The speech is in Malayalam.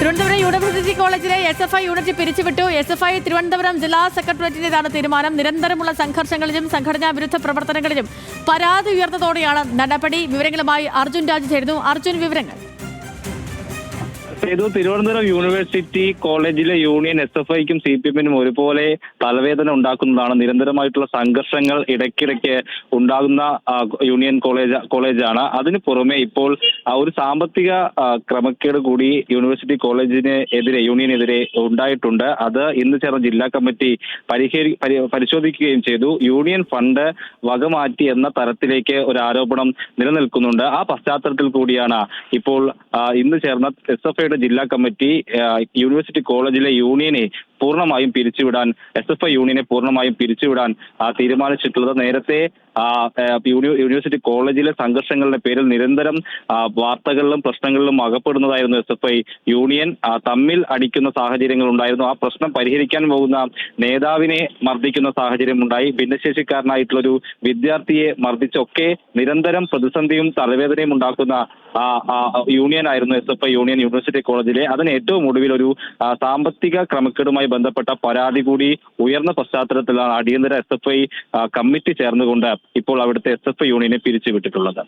തിരുവനന്തപുരം യൂണിവേഴ്സിറ്റി കോളേജിലെ SFI യൂണിറ്റ് പിരിച്ചുവിട്ടു. SFI തിരുവനന്തപുരം ജില്ലാ സെക്രട്ടേറിയറ്റിന്റേതാണ് തീരുമാനം. നിരന്തരമുള്ള സംഘർഷങ്ങളിലും സംഘടനാ വിരുദ്ധ പ്രവർത്തനങ്ങളിലും പരാതി ഉയർന്നതോടെയാണ് നടപടി. വിവരങ്ങളുമായി അർജുൻ രാജ് ചേരുന്നു. അർജുൻ, വിവരങ്ങൾ. തിരുവനന്തപുരം യൂണിവേഴ്സിറ്റി കോളേജിലെ യൂണിയൻ SFIക്കും CPM-നും ഒരുപോലെ തലവേദന ഉണ്ടാക്കുന്നതാണ്. നിരന്തരമായിട്ടുള്ള സംഘർഷങ്ങൾ ഇടയ്ക്കിടയ്ക്ക് ഉണ്ടാകുന്ന യൂണിയൻ കോളേജാണ്. അതിന് പുറമെ ഇപ്പോൾ ഒരു സാമ്പത്തിക ക്രമക്കേട് കൂടി യൂണിവേഴ്സിറ്റി യൂണിയനെതിരെ ഉണ്ടായിട്ടുണ്ട്. അത് ഇന്ന് ചേർന്ന ജില്ലാ കമ്മിറ്റി പരിശോധിക്കുകയും ചെയ്തു. യൂണിയൻ ഫണ്ട് വകമാറ്റി എന്ന തരത്തിലേക്ക് ഒരു ആരോപണം നിലനിൽക്കുന്നുണ്ട്. ആ പശ്ചാത്തലത്തിൽ കൂടിയാണ് ഇപ്പോൾ ഇന്ന് ചേർന്ന SFI ജില്ലാ കമ്മിറ്റി യൂണിവേഴ്സിറ്റി കോളേജിലെ യൂണിയനെ പൂർണ്ണമായും പിരിച്ചുവിടാൻ തീരുമാനിച്ചിട്ടുള്ളത്. നേരത്തെ യൂണിവേഴ്സിറ്റി കോളേജിലെ സംഘർഷങ്ങളുടെ പേരിൽ നിരന്തരം വാർത്തകളിലും പ്രശ്നങ്ങളിലും അകപ്പെടുന്നതായിരുന്നു SFI യൂണിയൻ. തമ്മിൽ അടിക്കുന്ന സാഹചര്യങ്ങൾ ഉണ്ടായിരുന്നു. ആ പ്രശ്നം പരിഹരിക്കാൻ പോകുന്ന നേതാവിനെ മർദ്ദിക്കുന്ന സാഹചര്യം ഉണ്ടായി. ഭിന്നശേഷിക്കാരനായിട്ടുള്ളൊരു വിദ്യാർത്ഥിയെ മർദ്ദിച്ചൊക്കെ നിരന്തരം പ്രതിസന്ധിയും തലവേദനയും ഉണ്ടാക്കുന്ന യൂണിയൻ ആയിരുന്നു SFI യൂണിയൻ യൂണിവേഴ്സിറ്റി കോളേജിലെ. അതിന് ഏറ്റവും ഒടുവിൽ ഒരു സാമ്പത്തിക ക്രമക്കേടുമായി ബന്ധപ്പെട്ട പരാതി കൂടി ഉയർന്ന പശ്ചാത്തലത്തിലാണ് അടിയന്തര SFI കമ്മിറ്റി ചേർന്നുകൊണ്ട് ഇപ്പോൾ അവിടുത്തെ SFI യൂണിയനെ പിരിച്ചുവിട്ടിട്ടുള്ളത്.